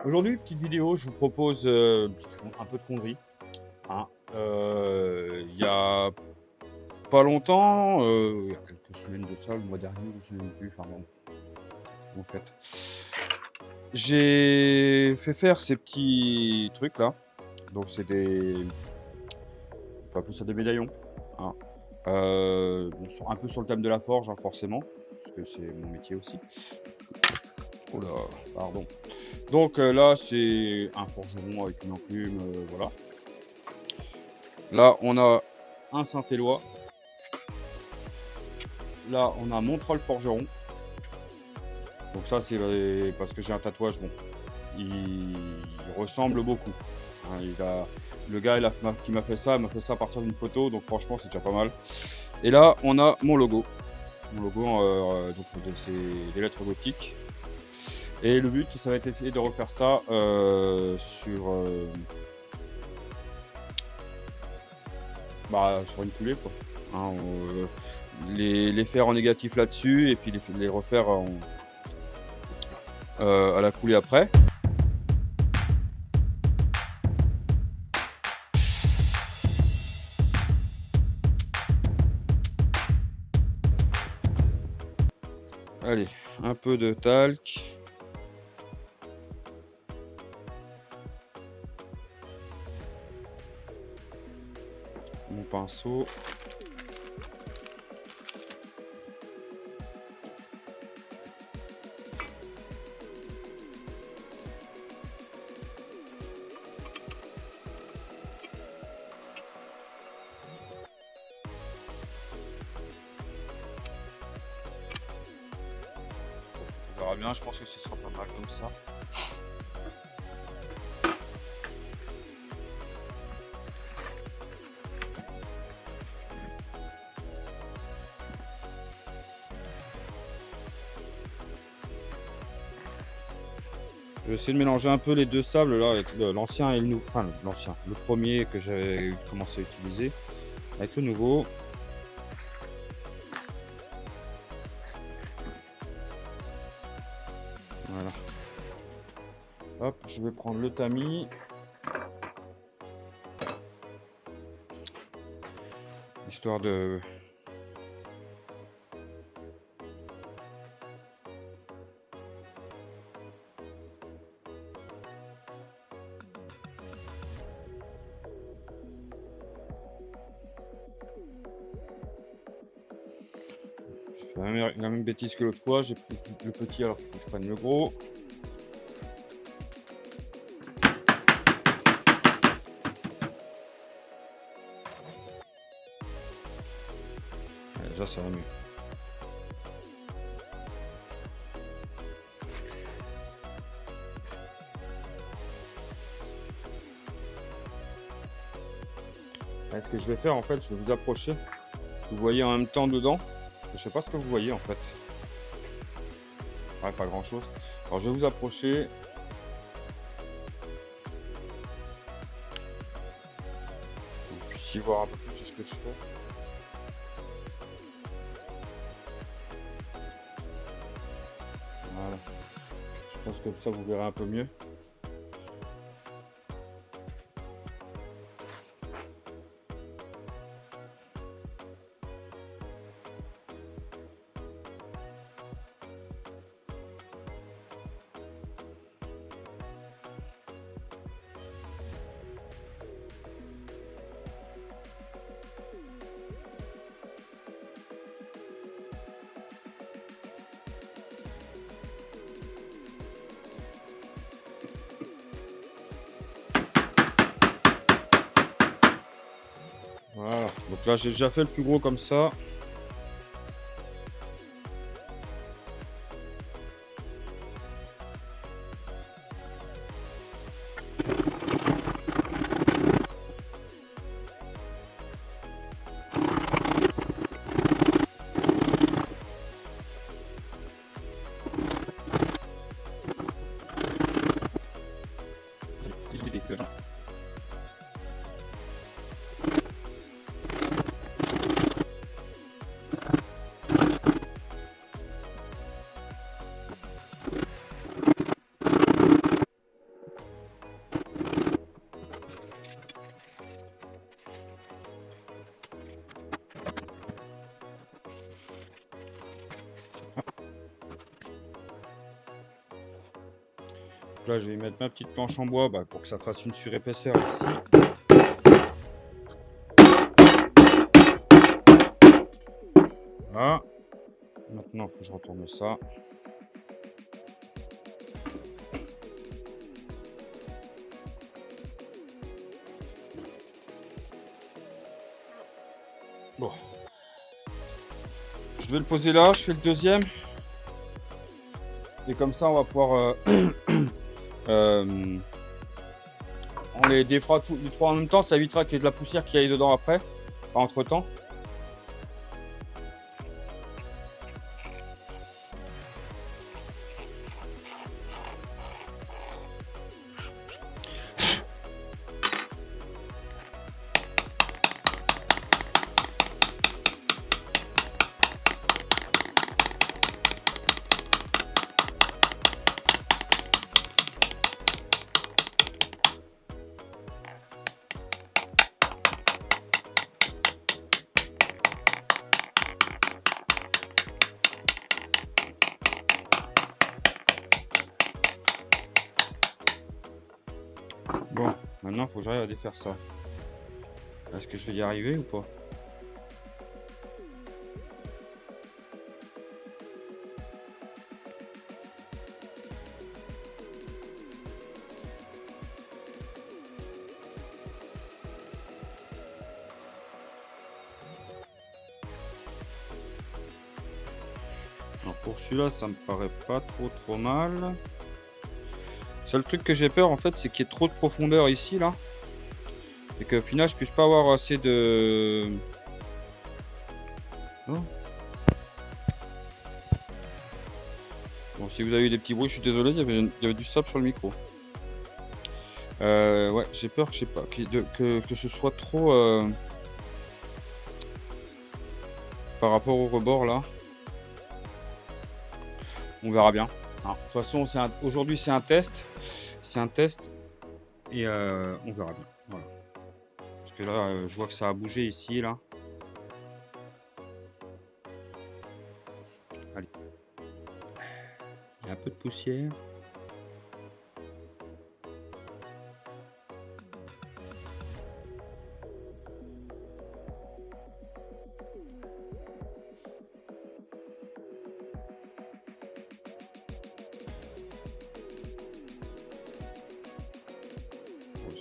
Aujourd'hui, petite vidéo, je vous propose un peu de fonderie, hein. Il y a pas longtemps, il y a quelques semaines de ça, le mois dernier, je ne sais même plus, enfin bon, en fait. J'ai fait faire ces petits trucs là, donc c'est des, on peut appeler ça des médaillons, hein. Bon, un peu sur le thème de la forge, hein, forcément, parce que c'est mon métier aussi. Oh là, pardon. Donc là, c'est un forgeron avec une enclume, voilà. Là, on a un Saint-Éloi. Là, on a Montreuil forgeron. Donc ça, c'est parce que j'ai un tatouage. Bon, il ressemble beaucoup, hein. Le gars qui m'a fait ça, il m'a fait ça à partir d'une photo. Donc franchement, c'est déjà pas mal. Et là, on a mon logo. Mon logo, donc c'est des lettres gothiques. Et le but, ça va être d'essayer de refaire ça sur une coulée, quoi, hein, les faire en négatif là-dessus et puis les refaire à la coulée après. Allez, un peu de talc. Mon pinceau. On verra bien, je pense que ce sera pas mal comme ça. Je vais essayer de mélanger un peu les deux sables là, avec l'ancien et le nouveau. Enfin, l'ancien, le premier que j'avais commencé à utiliser, avec le nouveau. Voilà. Hop, je vais prendre le tamis. Histoire de... Je fais la même bêtise que l'autre fois, j'ai pris le petit alors qu'il faut que je prenne le gros. Déjà ça va mieux. Et ce que je vais faire en fait, je vais vous approcher. Vous voyez en même temps dedans. Je sais pas ce que vous voyez en fait. Ouais, pas grand chose. Alors je vais vous approcher. Pour que vous puissiez voir un peu plus ce que je fais. Voilà. Je pense que comme ça vous verrez un peu mieux. Voilà, donc là j'ai déjà fait le plus gros comme ça. Donc là, je vais mettre ma petite planche en bois pour que ça fasse une surépaisseur ici. Voilà. Maintenant, il faut que je retourne ça. Bon. Je vais le poser là, je fais le deuxième. Et comme ça, on va pouvoir... on les défera tous les trois en même temps. Ça évitera qu'il y ait de la poussière qui aille dedans après. Pas entre temps. Bon, maintenant il faut que j'arrive à défaire ça. Est-ce que je vais y arriver ou pas? Alors pour celui-là, ça me paraît pas trop mal. Seul truc que j'ai peur en fait, c'est qu'il y ait trop de profondeur ici là. Et qu'au final, je puisse pas avoir assez de... Oh. Bon, si vous avez eu des petits bruits, je suis désolé, il y avait du sable sur le micro. Ouais, j'ai peur que, je sais pas, que ce soit trop... par rapport au rebord là. On verra bien. Alors, de toute façon, aujourd'hui c'est un test. C'est un test. Et on verra bien. Voilà. Parce que là, je vois que ça a bougé ici, là. Allez. Il y a un peu de poussière.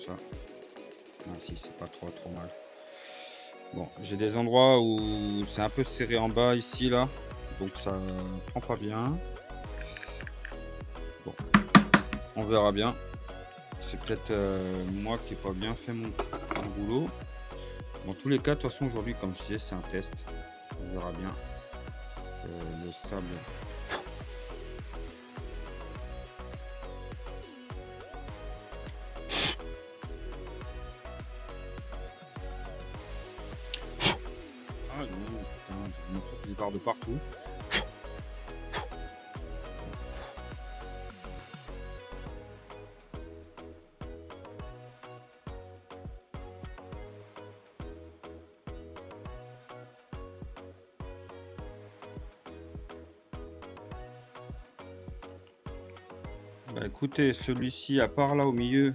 Ça. Ah, si, c'est pas trop mal. Bon, j'ai des endroits où c'est un peu serré en bas ici là, donc ça prend pas bien. Bon, on verra bien. C'est peut-être moi qui n'ai pas bien fait mon boulot. Dans tous les cas, de toute façon aujourd'hui, comme je disais, c'est un test. On verra bien. Le sable. Ah non, putain, je me fais des barres de partout. Bah écoutez, celui-ci, à part là au milieu,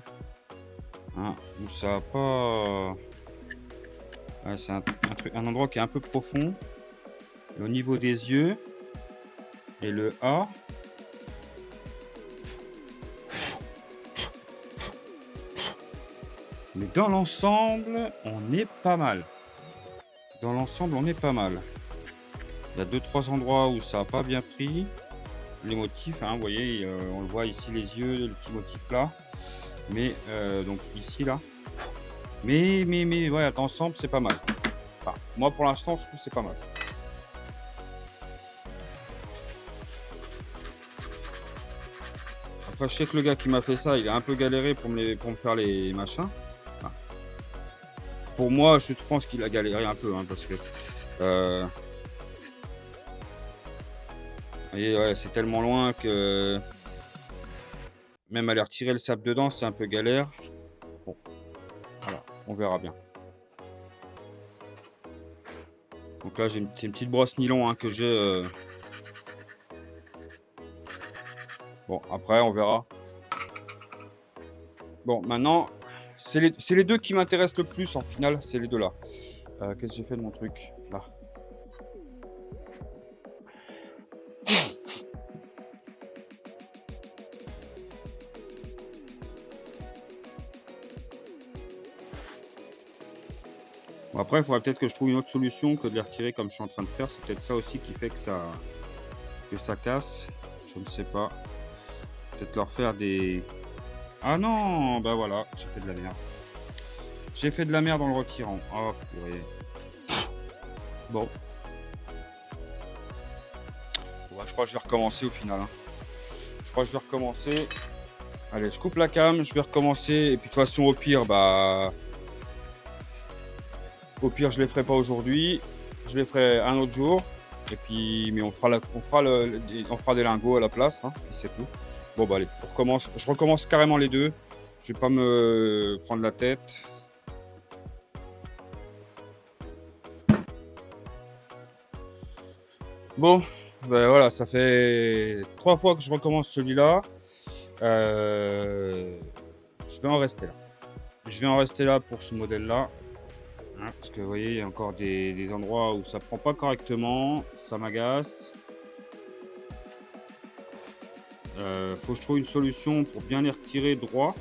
hein, où ça a pas... Ouais, c'est un endroit qui est un peu profond. Et au niveau des yeux et le A, mais dans l'ensemble, on est pas mal. Dans l'ensemble, on est pas mal. Il y a 2-3 endroits où ça n'a pas bien pris. Les motifs, hein, vous voyez, on le voit ici, les yeux, le petit motif là. Mais, donc ici, là. Mais ouais, dans l'ensemble, c'est pas mal. Enfin, moi, pour l'instant, je trouve que c'est pas mal. Après, je sais que le gars qui m'a fait ça, il a un peu galéré pour me faire les machins. Enfin, pour moi, je pense qu'il a galéré un peu, hein, parce que... vous voyez, ouais, c'est tellement loin que... Même aller retirer le sable dedans, c'est un peu galère. Bon, voilà, on verra bien. Donc là, c'est une petite brosse nylon hein, que j'ai. Bon, après, on verra. Bon, maintenant, c'est les deux qui m'intéressent le plus en finale, c'est les deux là. Qu'est-ce que j'ai fait de mon truc? Là. Bon, après, il faudrait peut-être que je trouve une autre solution que de les retirer comme je suis en train de faire. C'est peut-être ça aussi qui fait que ça casse. Je ne sais pas. Peut-être leur faire des... Ah non, bah voilà, j'ai fait de la merde. J'ai fait de la merde en le retirant. Oh purée. Bon. Ouais, je crois que je vais recommencer au final, hein. Je crois que je vais recommencer. Allez, je coupe la cam, je vais recommencer. Et puis de toute façon, au pire, bah... Au pire, je les ferai pas aujourd'hui. Je les ferai un autre jour. Et puis, mais on fera des lingots à la place, hein, et c'est tout. Bon, bah allez, on recommence. Je recommence carrément les deux. Je vais pas me prendre la tête. Bon, ben voilà, ça fait 3 fois que je recommence celui-là. Je vais en rester là. Je vais en rester là pour ce modèle-là. Hein, parce que vous voyez, il y a encore des endroits où ça prend pas correctement. Ça m'agace. Faut que je trouve une solution pour bien les retirer droit.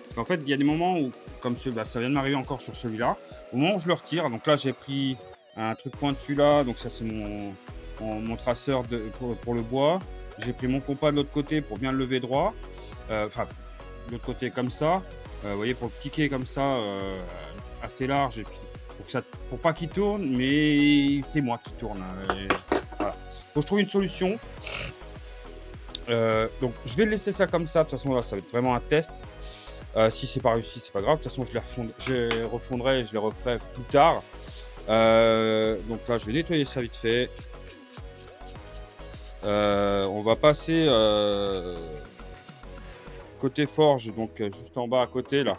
Parce qu'en fait, il y a des moments où, comme bah, ça vient de m'arriver encore sur celui-là, au moment où je le retire, donc là j'ai pris un truc pointu là, donc ça c'est mon traceur pour le bois. J'ai pris mon compas de l'autre côté pour bien le lever droit. Enfin, de l'autre côté comme ça. Vous voyez, pour le piquer comme ça, assez large, et puis pour pas qu'il tourne, mais c'est moi qui tourne. Voilà. Faut que je trouve une solution. Donc je vais laisser ça comme ça. De toute façon, là, ça va être vraiment un test. Si c'est pas réussi, c'est pas grave. De toute façon, je les refondrai et je les referai plus tard. Donc là, je vais nettoyer ça vite fait. On va passer côté forge, donc juste en bas à côté là.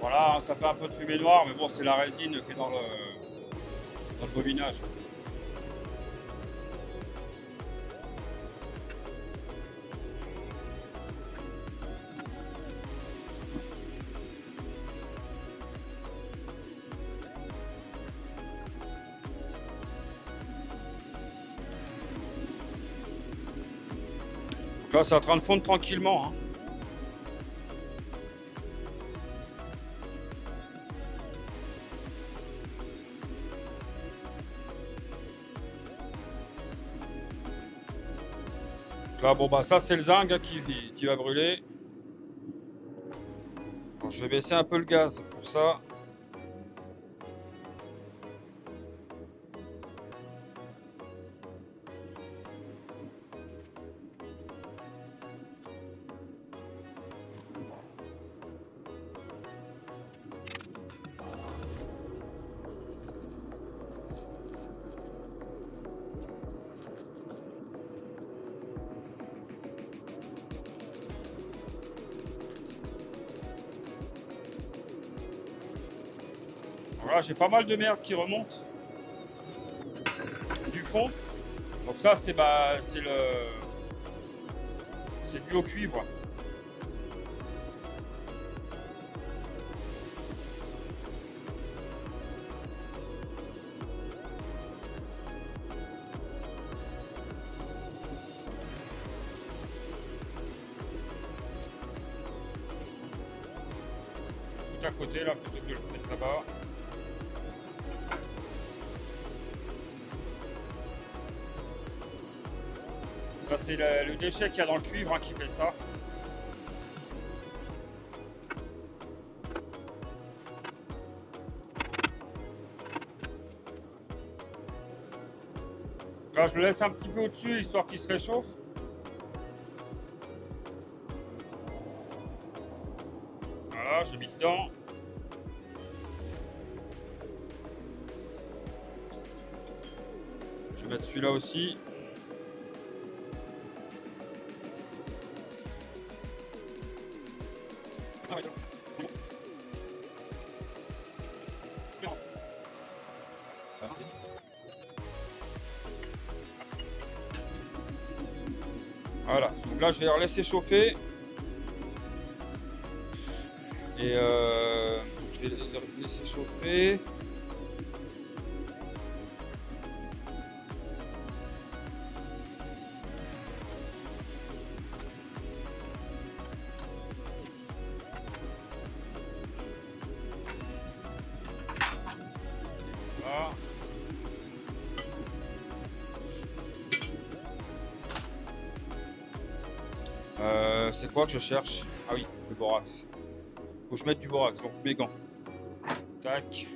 Voilà, ça fait un peu de fumée noire, mais bon, c'est la résine qui est dans le bobinage. Donc là, c'est en train de fondre tranquillement, hein. Là, bon, bah, ça, c'est le zinc hein, qui va brûler. Bon, je vais baisser un peu le gaz pour ça. Voilà, j'ai pas mal de merde qui remonte du fond. Donc ça, c'est dû au cuivre. À côté là plutôt que de le mettre là-bas. Ça c'est le déchet qu'il y a dans le cuivre hein, qui fait ça. Là je le laisse un petit peu au-dessus histoire qu'il se réchauffe. Voilà, j'ai mis dedans. Je vais mettre celui-là aussi. Voilà, donc là je vais leur laisser chauffer. Et je vais leur laisser chauffer. Voilà. C'est quoi que je cherche? Ah oui, le borax. Faut que je mette du borax, donc mes gants. Tac.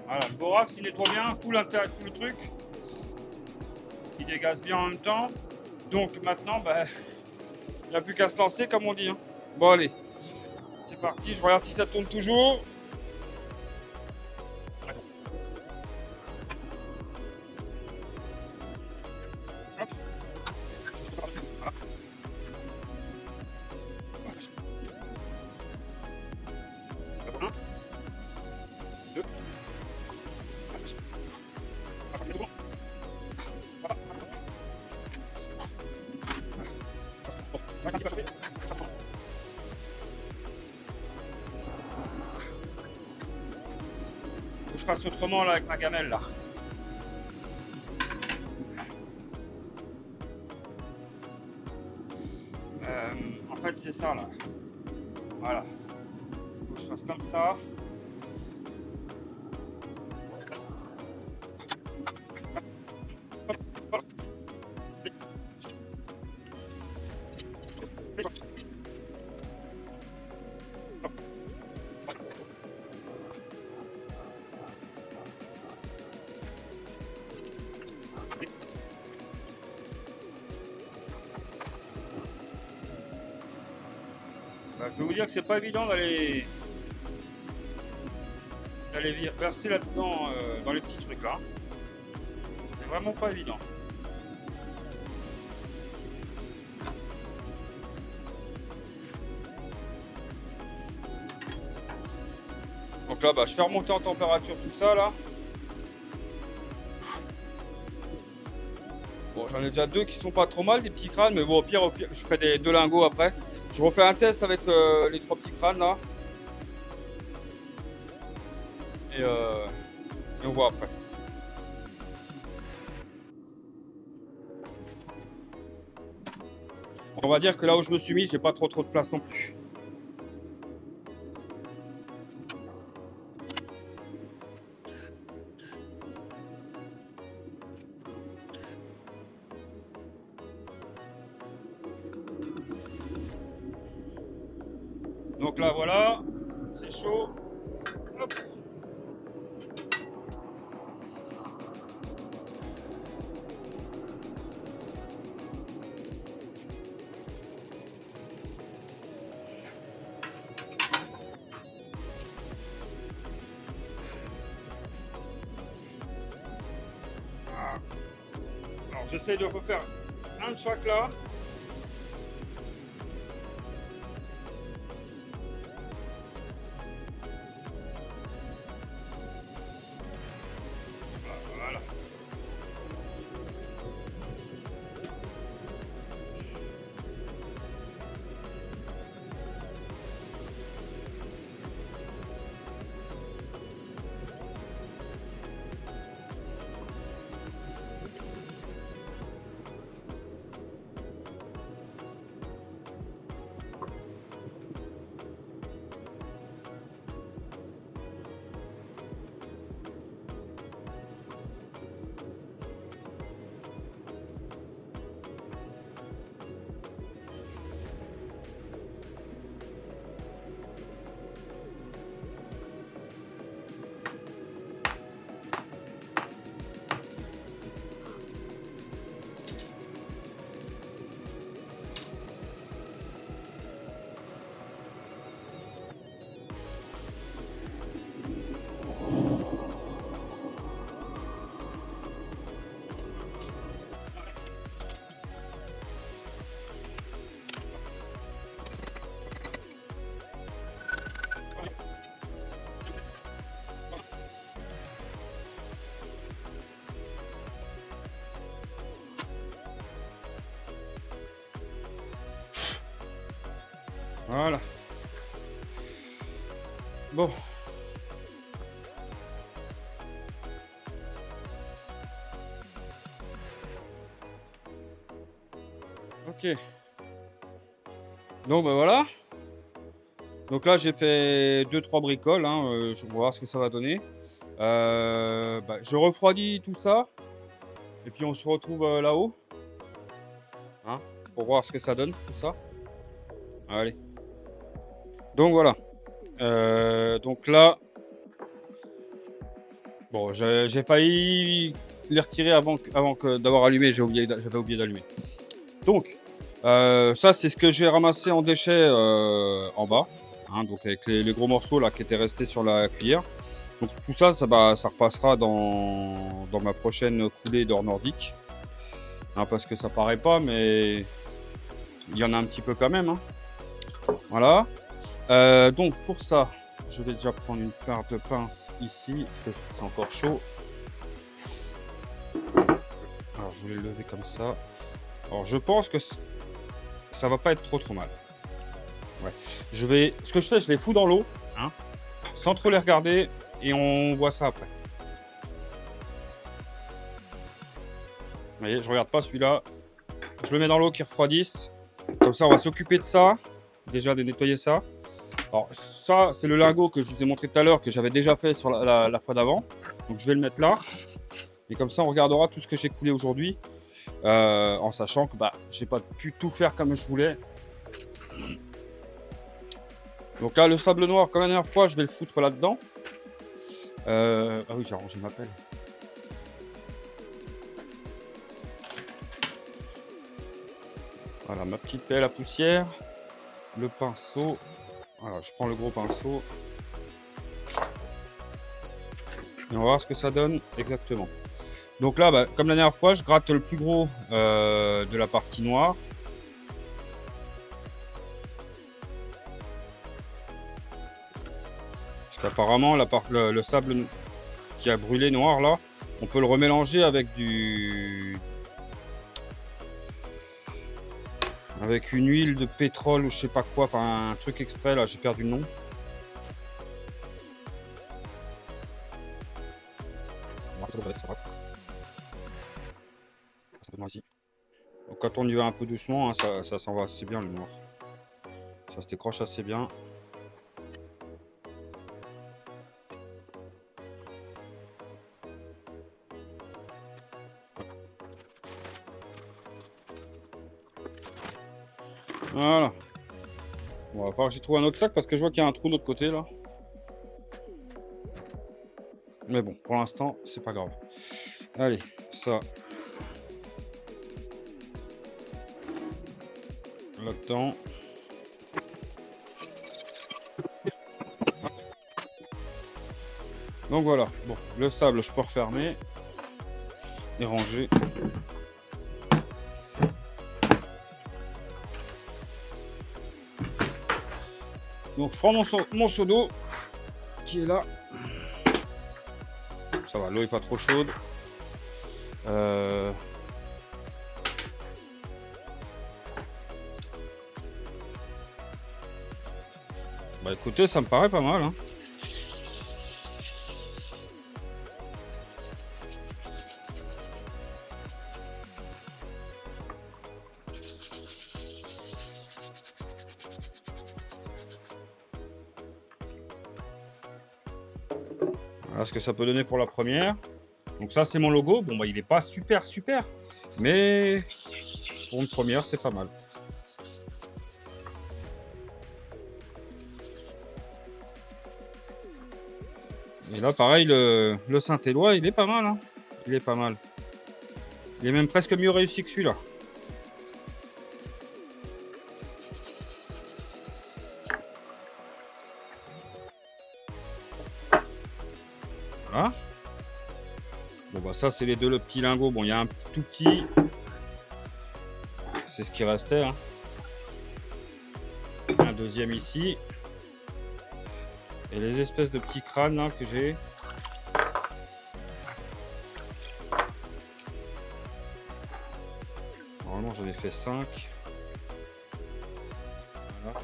Voilà, le borax il nettoie bien, tout le truc. Il dégaze bien en même temps. Donc maintenant, bah, il n'y a plus qu'à se lancer comme on dit. Hein. Bon allez, c'est parti, je regarde si ça tourne toujours. Hop. Faut que je fasse autrement là avec ma gamelle là. En fait c'est ça là. Voilà. Faut que je fasse comme ça. Bah, je peux vous dire que c'est pas évident d'aller verser là-dedans dans les petits trucs là. C'est vraiment pas évident. Donc là, bah, je fais remonter en température tout ça là. Bon, j'en ai déjà deux qui sont pas trop mal, des petits crânes, mais bon, au pire je ferai deux lingots après. Je refais un test avec les trois petits crânes là. Et on voit après. On va dire que là où je me suis mis, j'ai pas trop de place non plus. Donc là voilà, c'est chaud. Hop. Alors j'essaie de refaire un de chaque là. Voilà. Voilà. Bon. Ok. Donc bah voilà. Donc là j'ai fait 2-3 bricoles. Hein, je vais voir ce que ça va donner. Je refroidis tout ça. Et puis on se retrouve là-haut. Hein, pour voir ce que ça donne tout ça. Allez. Donc voilà. Donc là. Bon, j'ai failli les retirer avant que d'avoir allumé. J'avais oublié d'allumer. Donc, ça, c'est ce que j'ai ramassé en déchets en bas. Hein, donc, avec les gros morceaux là qui étaient restés sur la cuillère. Donc, tout ça, ça repassera dans ma prochaine coulée d'or nordique. Hein, parce que ça paraît pas, mais il y en a un petit peu quand même. Hein. Voilà. Donc, pour ça, je vais déjà prendre une paire de pinces ici. Parce que c'est encore chaud. Alors, je vais le lever comme ça. Alors, je pense que ça va pas être trop mal. Ouais. Ce que je fais, je les fous dans l'eau, hein, sans trop les regarder, et on voit ça après. Vous voyez, je regarde pas celui-là. Je le mets dans l'eau qui refroidisse. Comme ça, on va s'occuper de ça. Déjà de nettoyer ça. Alors ça, c'est le lingot que je vous ai montré tout à l'heure, que j'avais déjà fait sur la fois d'avant. Donc je vais le mettre là. Et comme ça, on regardera tout ce que j'ai coulé aujourd'hui. En sachant que j'ai pas pu tout faire comme je voulais. Donc là, le sable noir, comme la dernière fois, je vais le foutre là-dedans. Ah oui, j'ai rangé ma pelle. Voilà, ma petite pelle à poussière. Le pinceau. Voilà, je prends le gros pinceau. Et on va voir ce que ça donne exactement. Donc là, comme la dernière fois, je gratte le plus gros de la partie noire. Parce qu'apparemment, le sable qui a brûlé noir là, on peut le remélanger avec avec une huile de pétrole ou je sais pas quoi, enfin un truc exprès là, j'ai perdu le nom. Donc quand on y va un peu doucement, hein, ça s'en va assez bien le noir. Ça se décroche assez bien. Voilà. Bon, va falloir que j'y trouve un autre sac parce que je vois qu'il y a un trou de l'autre côté là. Mais bon, pour l'instant, c'est pas grave. Allez, ça. Là-dedans. Donc voilà, bon, le sable, je peux refermer et ranger. Donc je prends mon seau d'eau qui est là. Ça va, l'eau est pas trop chaude. Bah écoutez, ça me paraît pas mal, hein. Voilà ce que ça peut donner pour la première. Donc ça, c'est mon logo. Bon, bah il est pas super, mais pour une première, c'est pas mal. Et là, pareil, le Saint-Éloi, il est pas mal, hein. Il est pas mal. Il est même presque mieux réussi que celui-là. Voilà. Bon, bah ça, c'est les deux, le petit lingot. Bon, il y a un tout petit. C'est ce qui restait, hein. Un deuxième ici. Et les espèces de petits crânes là que j'ai. Normalement, j'en ai fait 5. Voilà.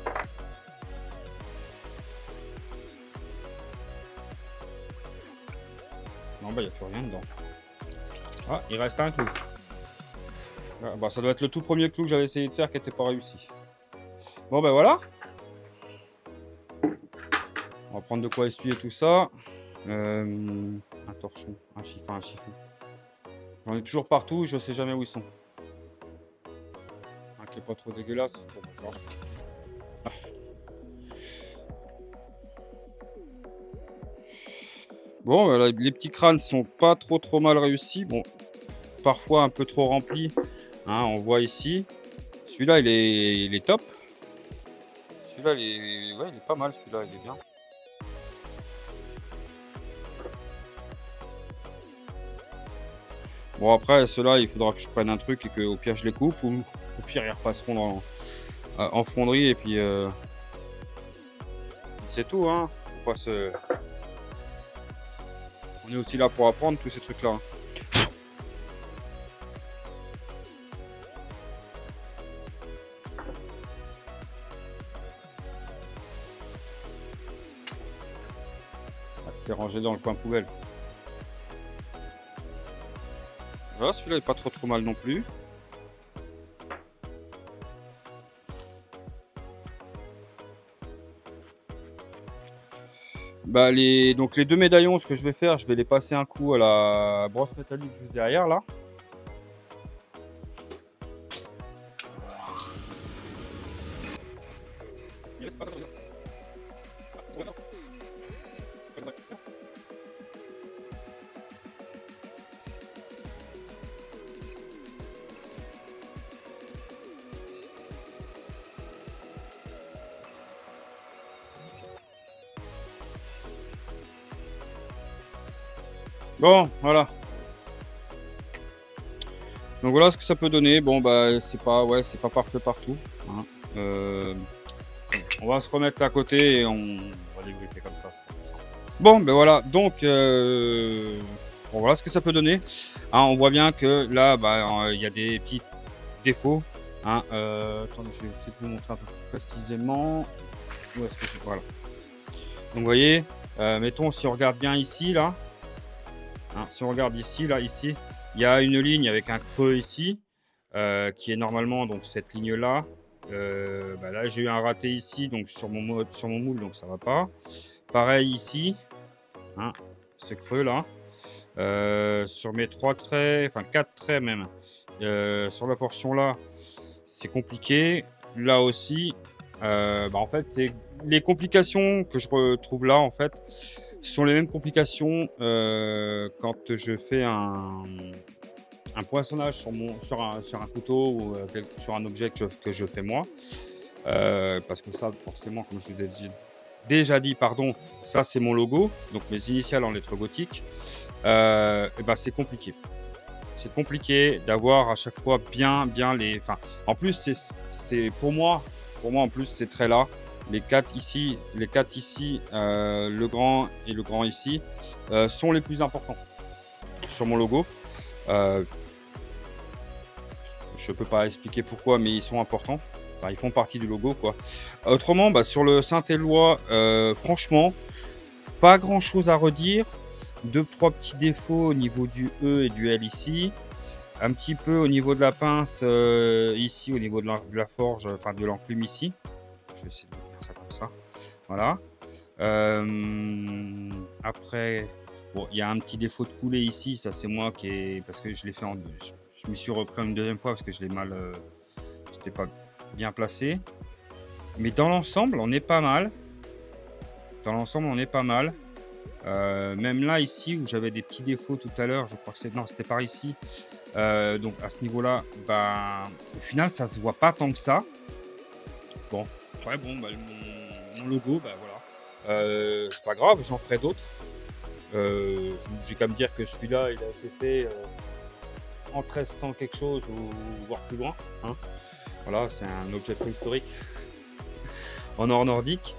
Non, bah, il n'y a plus rien dedans. Ah, il reste un clou. Ah, bah, ça doit être le tout premier clou que j'avais essayé de faire qui n'était pas réussi. Bon, ben voilà. On va prendre de quoi essuyer tout ça. Un torchon, un chiffon. J'en ai toujours partout, je sais jamais où ils sont. Un qui est pas trop dégueulasse. Bon, bon, les petits crânes sont pas trop mal réussis. Bon, parfois un peu trop remplis. Hein, on voit ici. Celui-là, il est top. Celui-là, ouais, il est pas mal. Celui-là, il est bien. Bon, après, ceux-là, il faudra que je prenne un truc et qu'au pire, je les coupe. Ou au pire, ils repasseront en fonderie. Et puis, c'est tout. Hein. Faut pas se... On est aussi là pour apprendre tous ces trucs-là. C'est rangé dans le coin poubelle. Voilà, celui-là est pas trop mal non plus. Bah donc les deux médaillons, ce que je vais faire, je vais les passer un coup à la brosse métallique juste derrière là. Bon, voilà. Donc voilà ce que ça peut donner. Bon bah c'est pas parfait partout. Hein. On va se remettre à côté et on va débriefer comme ça. Bon ben voilà, donc bon, voilà ce que ça peut donner. Hein, on voit bien que là bah, il y a des petits défauts. Hein. Attendez, je vais essayer de vous montrer un peu plus précisément. Où est-ce que voilà. Donc vous voyez, mettons si on regarde bien ici là. Hein, si on regarde ici, ici, il y a une ligne avec un creux ici, qui est normalement donc cette ligne-là. Bah là, j'ai eu un raté ici, donc sur mon moule, donc ça va pas. Pareil ici, hein, ce creux-là. Sur mes 3 traits, enfin 4 traits même, sur la portion-là, c'est compliqué. Là aussi, bah en fait, c'est les complications que je retrouve là, en fait. Ce sont les mêmes complications quand je fais un poinçonnage sur un couteau ou sur un objet que je fais moi. Parce que ça, forcément, comme je vous ai déjà dit, pardon, ça c'est mon logo, donc mes initiales en lettres gothiques. Et ben, c'est compliqué. C'est compliqué d'avoir à chaque fois bien les... Enfin, en plus, c'est pour moi en plus, ces traits-là. C'est compliqué. Les 4 ici, le grand et le grand ici, sont les plus importants sur mon logo. Heu, je peux pas expliquer pourquoi, mais ils sont importants. Enfin, ils font partie du logo, quoi. Autrement, bah, sur le Saint-Éloi, franchement, pas grand chose à redire. 2-3 petits défauts au niveau du E et du L ici. Un petit peu au niveau de la pince, ici, au niveau de la forge, enfin de l'enclume ici. Je vais essayer de faire ça comme ça. Voilà. Après, bon, il y a un petit défaut de coulée ici. Ça, c'est moi qui ai parce que je l'ai fait en je me suis repris une deuxième fois parce que je l'ai mal, j'étais pas bien placé. Mais dans l'ensemble, on est pas mal. Dans l'ensemble, on est pas mal. Même là, ici, où j'avais des petits défauts tout à l'heure, je crois que c'est non, c'était par ici. Donc à ce niveau-là, bah, au final, ça se voit pas tant que ça. Bon, ouais, bon, bah, mon logo, bah, voilà. C'est pas grave, j'en ferai d'autres. J'ai qu'à me dire que celui-là, il a été fait, en 1300 quelque chose ou voire plus loin, hein. Voilà, c'est un objet préhistorique en or nordique.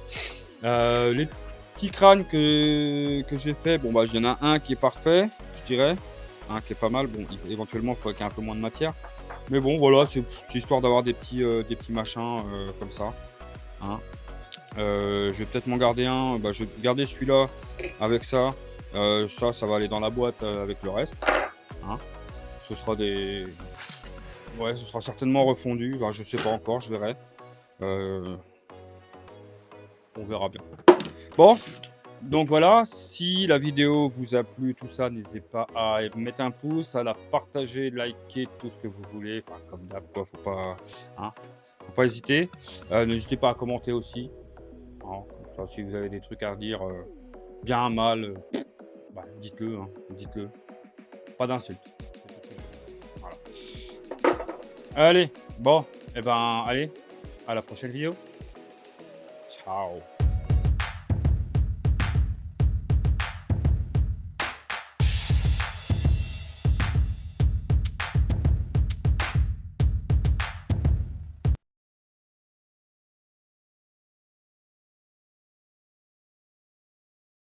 Les petits crânes que j'ai fait, bon, bah, il y en a un qui est parfait, je dirais, un qui est pas mal. Bon, éventuellement, il faudrait qu'il y ait un peu moins de matière. Mais bon, voilà, c'est histoire d'avoir des petits machins comme ça, hein. Je vais peut-être m'en garder un. Bah, je vais garder celui-là avec ça. Ça va aller dans la boîte avec le reste, hein. Ce sera des. Ouais, ce sera certainement refondu. Enfin, je sais pas encore, je verrai. Euh, on verra bien. Bon, donc voilà, si la vidéo vous a plu, tout ça, n'hésitez pas à mettre un pouce, à la partager, liker, tout ce que vous voulez. Enfin, comme d'hab, quoi, hein, faut pas hésiter. N'hésitez pas à commenter aussi, hein. Ça, si vous avez des trucs à dire, bien, mal, bah, dites-le, hein, dites-le. Pas d'insultes. Voilà. Allez, bon, et ben, allez, à la prochaine vidéo. Ciao.